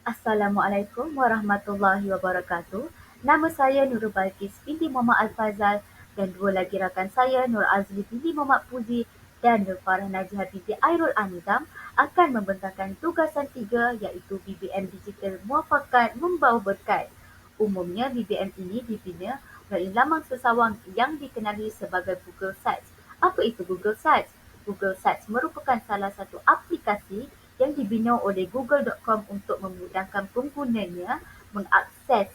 Assalamualaikum warahmatullahi wabarakatuh. Nama saya Nurul Balkis binti Muhammad Al-Fazal dan dua lagi rakan saya Nur Azli binti Muhammad Fuzi dan Nur Farah Najihah binti Airul Anizam akan membentangkan tugasan 3 iaitu BBM Digital Muafakat Membawa Berkat. Umumnya BBM ini dibina melalui laman sesawang yang dikenali sebagai Google Sites. Apa itu Google Sites? Google Sites merupakan salah satu aplikasi yang dibina oleh Google.com untuk memudahkan penggunanya mengakses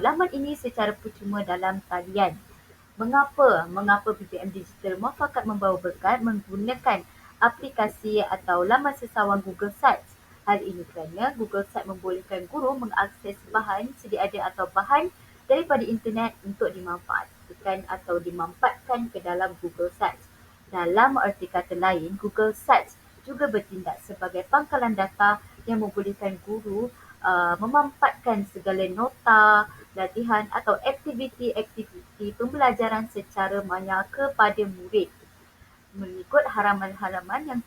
laman ini secara percuma dalam talian. Mengapa BBM Digital Muafakat Membawa Berkat menggunakan aplikasi atau laman sesawang Google Sites? Hal ini kerana Google Sites membolehkan guru mengakses bahan sedia ada atau bahan daripada internet untuk dimanfaatkan atau dimampatkan ke dalam Google Sites. Dalam erti kata lain, Google Sites juga bertindak sebagai pangkalan data yang membolehkan guru memampatkan segala nota, latihan atau aktiviti-aktiviti pembelajaran secara maya kepada murid mengikut halaman-halaman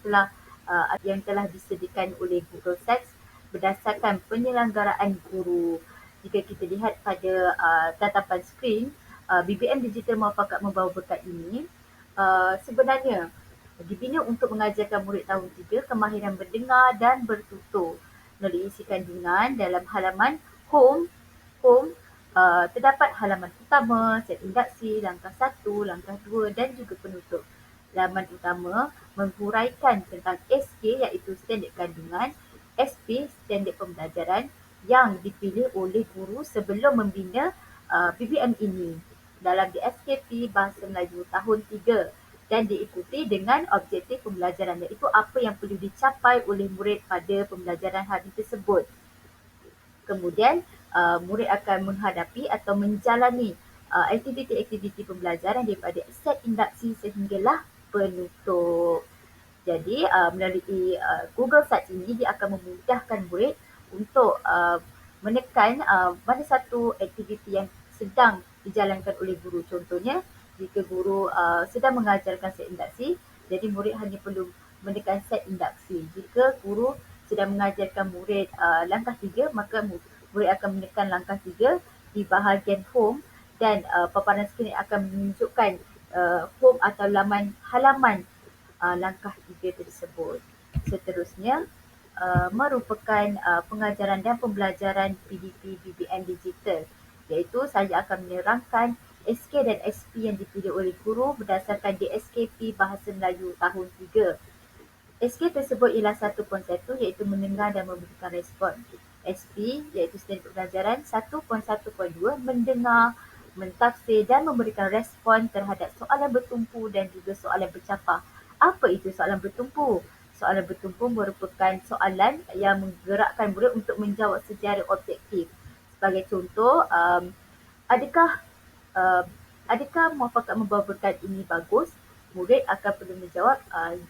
yang telah disediakan oleh Google Sites berdasarkan penyelenggaraan guru. Jika kita lihat pada tatapan skrin, BBM Digital Muafakat Membawa Berkat ini sebenarnya dibina untuk mengajarkan murid tahun 3 kemahiran mendengar dan bertutur melalui isi kandungan dalam halaman home terdapat halaman utama, set induksi, langkah 1, langkah 2 dan juga penutup. Laman utama menghuraikan tentang SK iaitu standard kandungan, SP standard pembelajaran yang dipilih oleh guru sebelum membina BBM ini dalam DSKP Bahasa Melayu tahun 3 dan diikuti dengan objektif pembelajaran iaitu apa yang perlu dicapai oleh murid pada pembelajaran hari tersebut. Kemudian murid akan menghadapi atau menjalani aktiviti-aktiviti pembelajaran daripada set induksi sehinggalah penutup. Jadi melalui Google Sites ini dia akan memudahkan murid untuk menekan mana satu aktiviti yang sedang dijalankan oleh guru. Contohnya, jika guru sedang mengajarkan set induksi, jadi murid hanya perlu menekan set induksi. Jika guru sedang mengajarkan murid langkah 3, maka murid akan menekan langkah 3 di bahagian home dan paparan skrin akan menunjukkan home atau halaman langkah 3 tersebut. Seterusnya merupakan pengajaran dan pembelajaran PDP BBM Digital, iaitu saya akan menerangkan SK dan SP yang dipilih oleh guru berdasarkan DSKP Bahasa Melayu tahun 3. SK tersebut ialah 1.1 iaitu mendengar dan memberikan respon. SP iaitu standard pembelajaran 1.1.2 mendengar, mentafsir dan memberikan respon terhadap soalan bertumpu dan juga soalan bercapah. Apa itu soalan bertumpu? Soalan bertumpu merupakan soalan yang menggerakkan murid untuk menjawab secara objektif. Sebagai contoh, adakah uh, adakah muafakat membawa berkat ini bagus? Murid akan perlu menjawab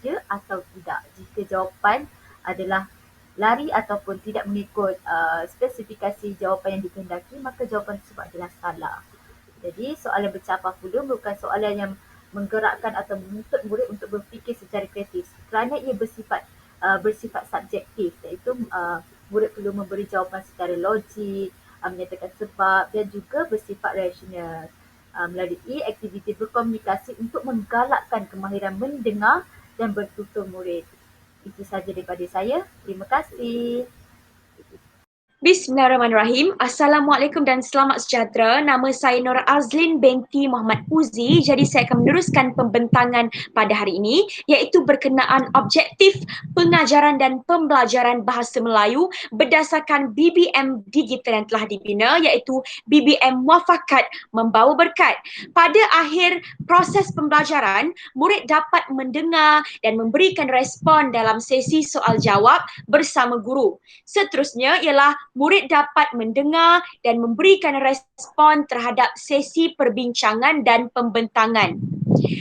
ya atau tidak. Jika jawapan adalah lari ataupun tidak mengikut spesifikasi jawapan yang dikehendaki, maka jawapan tersebut adalah salah. Jadi soalan bercapah pula merupakan soalan yang menggerakkan atau menuntut murid untuk berfikir secara kreatif kerana ia bersifat subjektif, iaitu murid perlu memberi jawapan secara logik, menyatakan sebab dan juga bersifat rasional melalui aktiviti berkomunikasi untuk menggalakkan kemahiran mendengar dan bertutur murid. Itu sahaja daripada saya. Terima kasih. Bismillahirrahmanirrahim. Assalamualaikum dan selamat sejahtera. Nama saya Nur Azlin binti Muhammad Uzi. Jadi saya akan meneruskan pembentangan pada hari ini iaitu berkenaan objektif pengajaran dan pembelajaran bahasa Melayu berdasarkan BBM digital yang telah dibina iaitu BBM Muafakat Membawa Berkat. Pada akhir proses pembelajaran, murid dapat mendengar dan memberikan respon dalam sesi soal jawab bersama guru. Seterusnya ialah murid dapat mendengar dan memberikan respon terhadap sesi perbincangan dan pembentangan.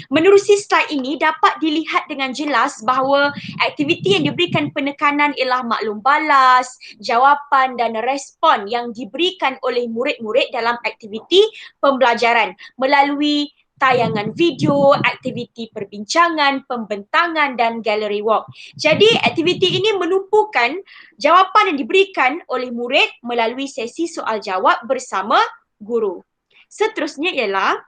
Menerusi slide ini dapat dilihat dengan jelas bahawa aktiviti yang diberikan penekanan ialah maklum balas, jawapan dan respon yang diberikan oleh murid-murid dalam aktiviti pembelajaran melalui tayangan video, aktiviti perbincangan, pembentangan dan gallery walk. Jadi aktiviti ini menumpukan jawapan yang diberikan oleh murid melalui sesi soal jawab bersama guru. Seterusnya ialah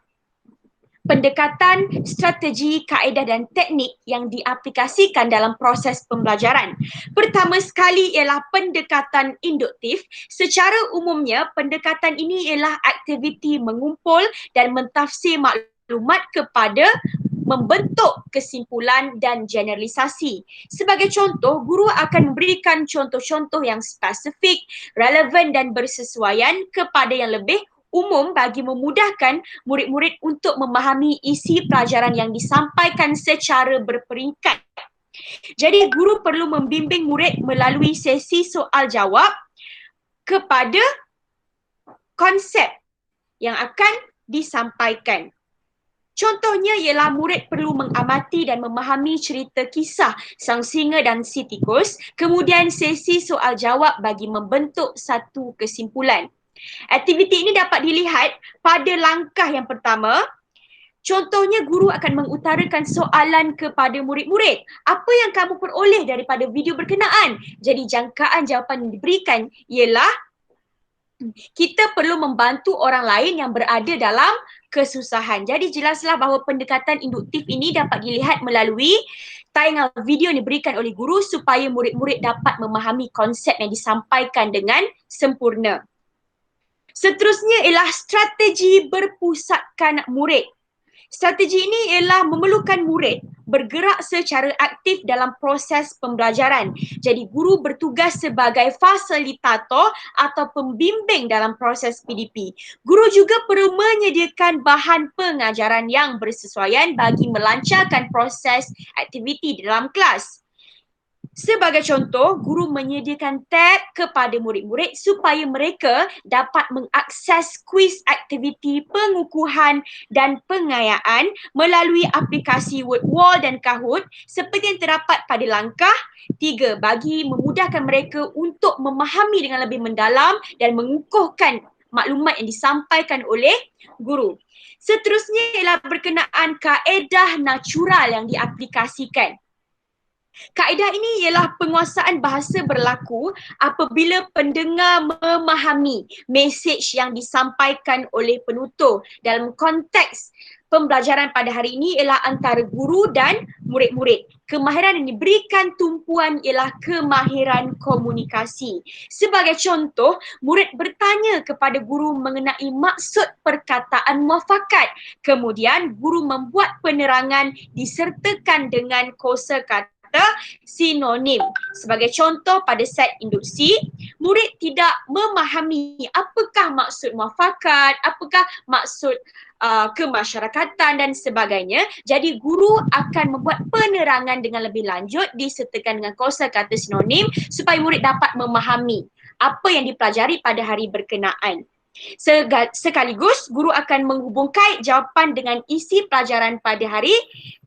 pendekatan strategi, kaedah dan teknik yang diaplikasikan dalam proses pembelajaran. Pertama sekali ialah pendekatan induktif. Secara umumnya, pendekatan ini ialah aktiviti mengumpul dan mentafsir maklumat kepada membentuk kesimpulan dan generalisasi. Sebagai contoh, guru akan memberikan contoh-contoh yang spesifik, relevan dan bersesuaian kepada yang lebih umum bagi memudahkan murid-murid untuk memahami isi pelajaran yang disampaikan secara berperingkat. Jadi guru perlu membimbing murid melalui sesi soal jawab kepada konsep yang akan disampaikan. Contohnya ialah murid perlu mengamati dan memahami cerita kisah Sang Singa dan Si Tikus, kemudian sesi soal jawab bagi membentuk satu kesimpulan. Aktiviti ini dapat dilihat pada langkah yang pertama. Contohnya, guru akan mengutarakan soalan kepada murid-murid. Apa yang kamu peroleh daripada video berkenaan? Jadi jangkaan jawapan yang diberikan ialah kita perlu membantu orang lain yang berada dalam kesusahan. Jadi jelaslah bahawa pendekatan induktif ini dapat dilihat melalui tayangan video yang diberikan oleh guru supaya murid-murid dapat memahami konsep yang disampaikan dengan sempurna. Seterusnya ialah strategi berpusatkan murid. Strategi ini ialah memerlukan murid bergerak secara aktif dalam proses pembelajaran. Jadi guru bertugas sebagai fasilitator atau pembimbing dalam proses PDP. Guru juga perlu menyediakan bahan pengajaran yang bersesuaian bagi melancarkan proses aktiviti di dalam kelas. Sebagai contoh, guru menyediakan tab kepada murid-murid supaya mereka dapat mengakses kuis aktiviti pengukuhan dan pengayaan melalui aplikasi WordWall dan Kahoot seperti yang terdapat pada langkah 3 bagi memudahkan mereka untuk memahami dengan lebih mendalam dan mengukuhkan maklumat yang disampaikan oleh guru. Seterusnya ialah berkenaan kaedah natural yang diaplikasikan. Kaedah ini ialah penguasaan bahasa berlaku apabila pendengar memahami mesej yang disampaikan oleh penutur. Dalam konteks pembelajaran pada hari ini ialah antara guru dan murid-murid. Kemahiran yang diberikan tumpuan ialah kemahiran komunikasi. Sebagai contoh, murid bertanya kepada guru mengenai maksud perkataan muafakat. Kemudian, guru membuat penerangan disertakan dengan kosakata sinonim. Sebagai contoh pada set induksi, murid tidak memahami apakah maksud muafakat, apakah maksud kemasyarakatan dan sebagainya. Jadi guru akan membuat penerangan dengan lebih lanjut disertakan dengan kosakata sinonim supaya murid dapat memahami apa yang dipelajari pada hari berkenaan. Sekaligus, guru akan menghubungkan jawapan dengan isi pelajaran pada hari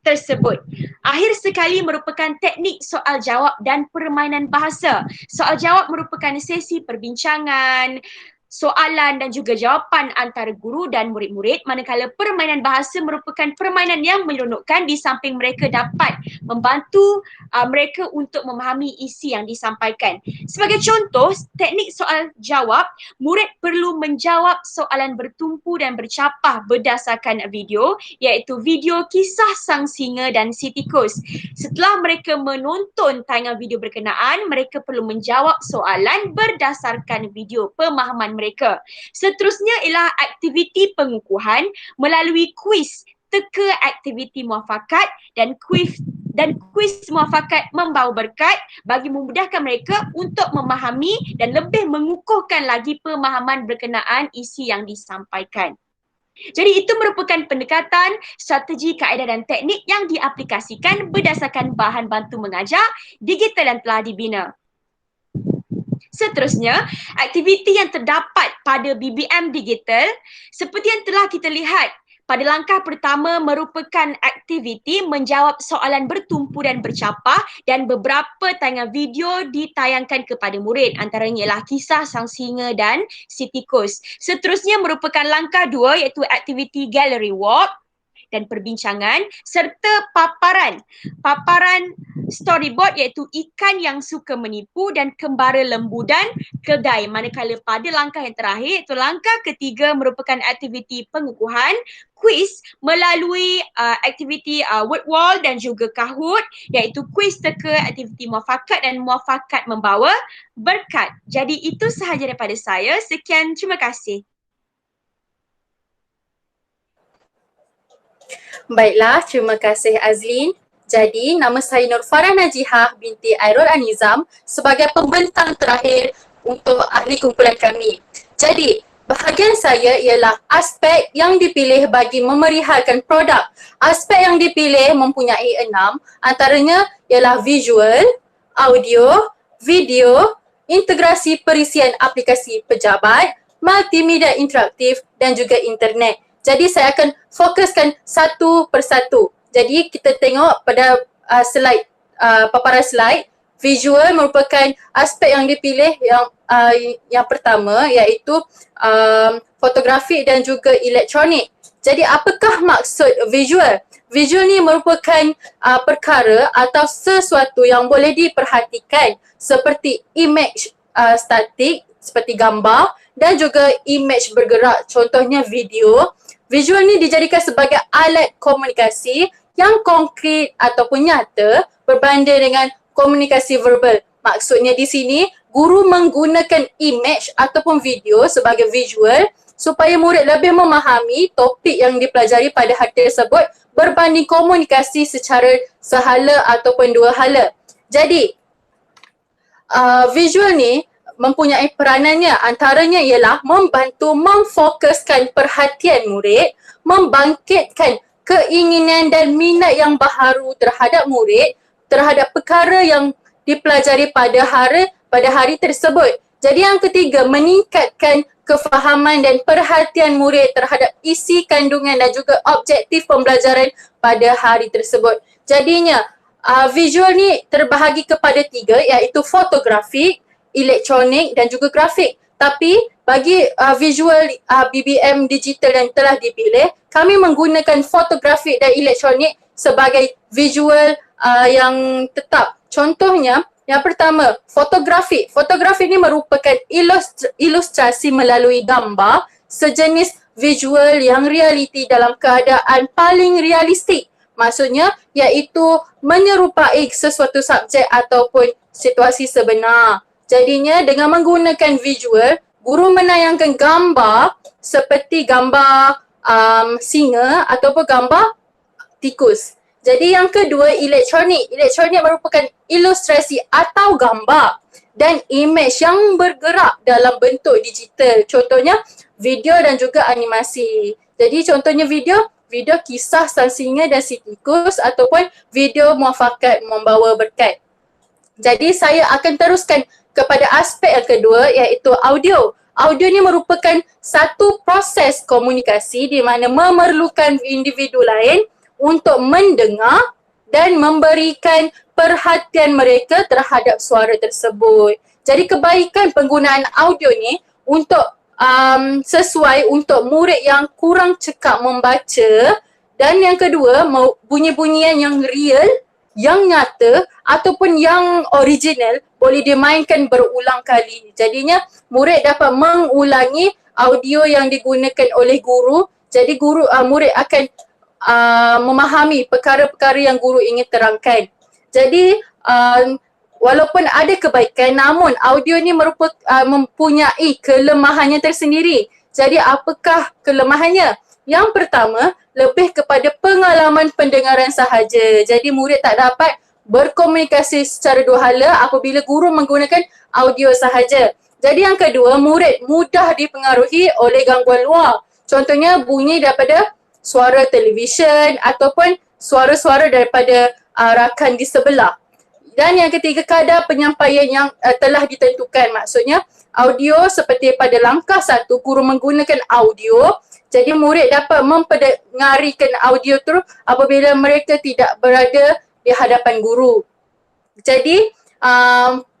tersebut. Akhir sekali merupakan teknik soal jawab dan permainan bahasa. Soal jawab merupakan sesi perbincangan, soalan dan juga jawapan antara guru dan murid-murid, manakala permainan bahasa merupakan permainan yang menyeronokkan di samping mereka dapat membantu mereka untuk memahami isi yang disampaikan. Sebagai contoh, teknik soal jawab, murid perlu menjawab soalan bertumpu dan bercapah berdasarkan video, iaitu video kisah Sang Singa dan Si Tikus. Setelah mereka menonton tayangan video berkenaan, mereka perlu menjawab soalan berdasarkan video pemahaman mereka. Seterusnya ialah aktiviti pengukuhan melalui kuis teka aktiviti muafakat dan kuis muafakat membawa berkat bagi memudahkan mereka untuk memahami dan lebih mengukuhkan lagi pemahaman berkenaan isi yang disampaikan. Jadi itu merupakan pendekatan, strategi, kaedah dan teknik yang diaplikasikan berdasarkan bahan bantu mengajar digital yang telah dibina. Seterusnya, aktiviti yang terdapat pada BBM digital seperti yang telah kita lihat pada langkah pertama merupakan aktiviti menjawab soalan bertumpu dan bercapah dan beberapa tayangan video ditayangkan kepada murid. Antaranya ialah kisah Sang Singa dan Si Tikus. Seterusnya merupakan langkah 2 iaitu aktiviti gallery walk. dan perbincangan serta paparan storyboard iaitu ikan yang suka menipu dan kembara lembu dan kedai. Manakala pada langkah yang terakhir iaitu langkah ketiga merupakan aktiviti pengukuhan kuis melalui aktiviti word wall dan juga Kahoot iaitu kuis teka aktiviti muafakat dan muafakat membawa berkat. Jadi itu sahaja daripada saya. Sekian, terima kasih. Baiklah, terima kasih Azlin. Jadi, nama saya Nur Farah Najihah binti Airul Anizam sebagai pembentang terakhir untuk ahli kumpulan kami. Jadi, bahagian saya ialah aspek yang dipilih bagi memerihalkan produk. Aspek yang dipilih mempunyai 6, antaranya ialah visual, audio, video, integrasi perisian aplikasi pejabat, multimedia interaktif dan juga internet. Jadi saya akan fokuskan satu persatu. Jadi kita tengok pada slide, paparan slide. Visual merupakan aspek yang dipilih yang pertama iaitu fotografi dan juga elektronik. Jadi apakah maksud visual? Visual ni merupakan perkara atau sesuatu yang boleh diperhatikan seperti image statik seperti gambar dan juga image bergerak, contohnya video. Visual ni dijadikan sebagai alat komunikasi yang konkret ataupun nyata berbanding dengan komunikasi verbal. Maksudnya di sini, guru menggunakan image ataupun video sebagai visual supaya murid lebih memahami topik yang dipelajari pada hari tersebut berbanding komunikasi secara sehala ataupun dua hala. Jadi, visual ni mempunyai peranannya, antaranya ialah membantu memfokuskan perhatian murid, membangkitkan keinginan dan minat yang baharu terhadap murid terhadap perkara yang dipelajari pada hari tersebut. Jadi yang ketiga, meningkatkan kefahaman dan perhatian murid terhadap isi kandungan dan juga objektif pembelajaran pada hari tersebut. Jadinya visual ni terbahagi kepada 3 iaitu fotografi, elektronik dan juga grafik. Tapi bagi visual BBM digital yang telah dipilih, kami menggunakan fotografi dan elektronik sebagai visual yang tetap. Contohnya, yang pertama, fotografi. Fotografi ini merupakan ilustrasi melalui gambar, sejenis visual yang realiti dalam keadaan paling realistik. Maksudnya, iaitu menyerupai sesuatu subjek ataupun situasi sebenar. Jadinya dengan menggunakan visual, guru menayangkan gambar seperti gambar singa ataupun gambar tikus. Jadi yang kedua, elektronik. Elektronik merupakan ilustrasi atau gambar dan image yang bergerak dalam bentuk digital. Contohnya video dan juga animasi. Jadi contohnya video kisah sang singa dan si tikus ataupun video muafakat membawa berkat. Jadi saya akan teruskan kepada aspek yang kedua iaitu audio. Audio ni merupakan satu proses komunikasi di mana memerlukan individu lain untuk mendengar dan memberikan perhatian mereka terhadap suara tersebut. Jadi kebaikan penggunaan audio ni untuk sesuai untuk murid yang kurang cekap membaca, dan yang kedua bunyi-bunyian yang real, yang nyata ataupun yang original boleh dimainkan berulang kali. Jadinya murid dapat mengulangi audio yang digunakan oleh guru. Jadi murid akan memahami perkara-perkara yang guru ingin terangkan. Jadi walaupun ada kebaikan, namun audio ni mempunyai kelemahannya tersendiri. Jadi apakah kelemahannya? Yang pertama, lebih kepada pengalaman pendengaran sahaja. Jadi murid tak dapat berkomunikasi secara dua hala apabila guru menggunakan audio sahaja. Jadi yang kedua, murid mudah dipengaruhi oleh gangguan luar. Contohnya bunyi daripada suara televisyen ataupun suara-suara daripada rakan di sebelah. Dan yang ketiga, kadar penyampaian yang telah ditentukan. Maksudnya audio seperti pada langkah 1, guru menggunakan audio. Jadi murid dapat mempendengarikan audio tu apabila mereka tidak berada di hadapan guru. Jadi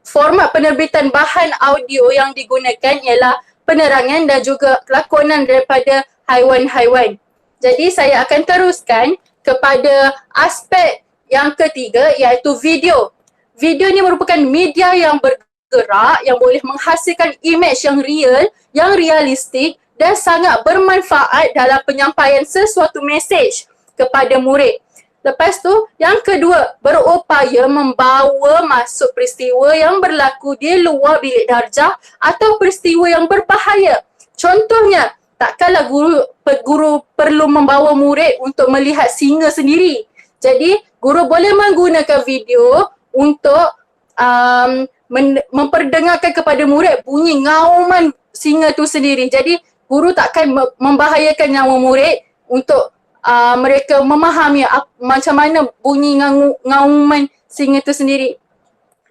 format penerbitan bahan audio yang digunakan ialah penerangan dan juga lakonan daripada haiwan-haiwan. Jadi saya akan teruskan kepada aspek yang ketiga iaitu video. Video ni merupakan media yang bergerak yang boleh menghasilkan imej yang real, yang realistik dan sangat bermanfaat dalam penyampaian sesuatu mesej kepada murid. Lepas tu, yang kedua, berupaya membawa masuk peristiwa yang berlaku di luar bilik darjah atau peristiwa yang berbahaya. Contohnya, takkanlah guru perlu membawa murid untuk melihat singa sendiri. Jadi, guru boleh menggunakan video untuk memperdengarkan kepada murid bunyi ngauman singa tu sendiri. Jadi, guru takkan membahayakan nyawa murid untuk mereka memahami macam mana bunyi ngauman singa itu sendiri.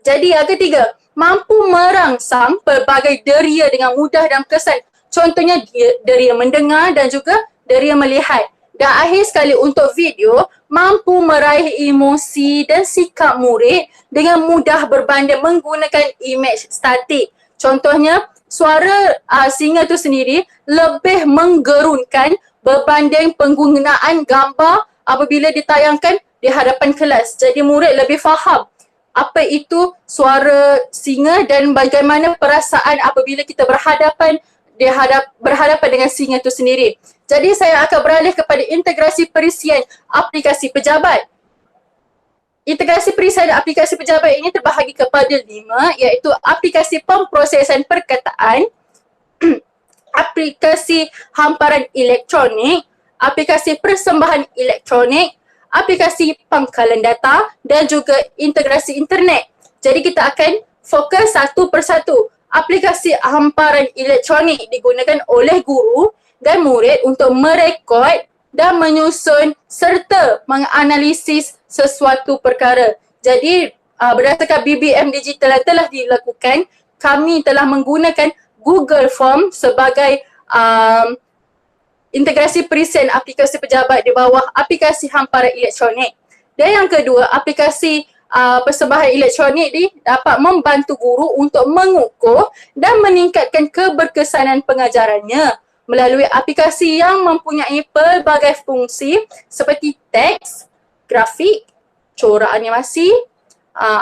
Jadi yang ketiga, mampu merangsang pelbagai deria dengan mudah dan kesan. Contohnya deria mendengar dan juga deria melihat. Dan akhir sekali untuk video, mampu meraih emosi dan sikap murid dengan mudah berbanding menggunakan imej statik. Contohnya, suara singa itu sendiri lebih menggerunkan berbanding penggunaan gambar apabila ditayangkan di hadapan kelas. Jadi murid lebih faham apa itu suara singa dan bagaimana perasaan apabila kita berhadapan dengan singa itu sendiri. Jadi saya akan beralih kepada integrasi perisian aplikasi pejabat. Integrasi perisian aplikasi pejabat ini terbahagi kepada 5 iaitu aplikasi pemprosesan perkataan, aplikasi hamparan elektronik, aplikasi persembahan elektronik, aplikasi pangkalan data dan juga integrasi internet. Jadi kita akan fokus satu persatu. Aplikasi hamparan elektronik digunakan oleh guru dan murid untuk merekod dan menyusun serta menganalisis sesuatu perkara. Jadi berdasarkan BBM digital yang telah dilakukan, kami telah menggunakan Google Form sebagai integrasi perisian aplikasi pejabat di bawah aplikasi hamparan elektronik. Dan yang kedua, aplikasi persembahan elektronik ni dapat membantu guru untuk mengukur dan meningkatkan keberkesanan pengajarannya melalui aplikasi yang mempunyai pelbagai fungsi seperti teks, grafik, corak animasi,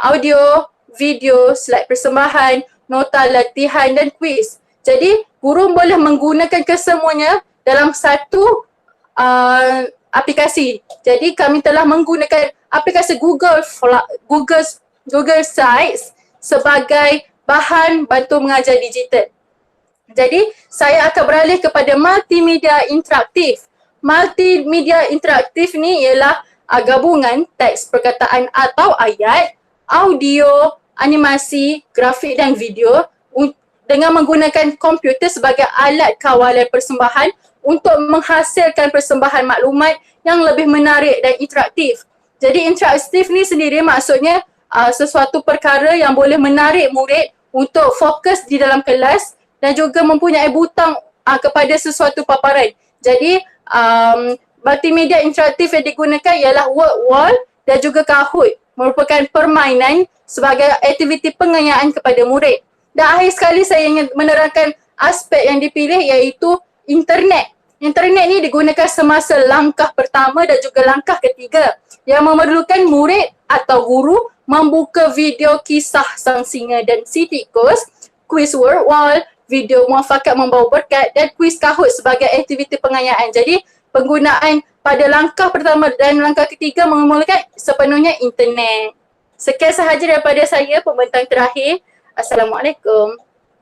audio, video, slide persembahan, nota latihan dan kuis. Jadi guru boleh menggunakan kesemuanya dalam satu aplikasi. Jadi kami telah menggunakan aplikasi Google Sites sebagai bahan bantu mengajar digital. Jadi saya akan beralih kepada multimedia interaktif. Multimedia interaktif ni ialah gabungan teks perkataan atau ayat, audio, animasi, grafik dan video dengan menggunakan komputer sebagai alat kawalan persembahan untuk menghasilkan persembahan maklumat yang lebih menarik dan interaktif. Jadi interaktif ni sendiri maksudnya sesuatu perkara yang boleh menarik murid untuk fokus di dalam kelas dan juga mempunyai butang kepada sesuatu paparan. Jadi multimedia interaktif yang digunakan ialah word wall dan juga Kahoot, merupakan permainan sebagai aktiviti pengayaan kepada murid. Dan akhir sekali saya ingin menerangkan aspek yang dipilih iaitu internet. Internet ni digunakan semasa langkah pertama dan juga langkah ketiga yang memerlukan murid atau guru membuka video kisah Sang Singa dan si Tikus, kuis word wall, video muafakat membawa berkat dan kuis Kahoot sebagai aktiviti pengayaan. Jadi penggunaan pada langkah pertama dan langkah ketiga memerlukan sepenuhnya internet. Sekian sahaja daripada saya, pembentang terakhir. Assalamualaikum.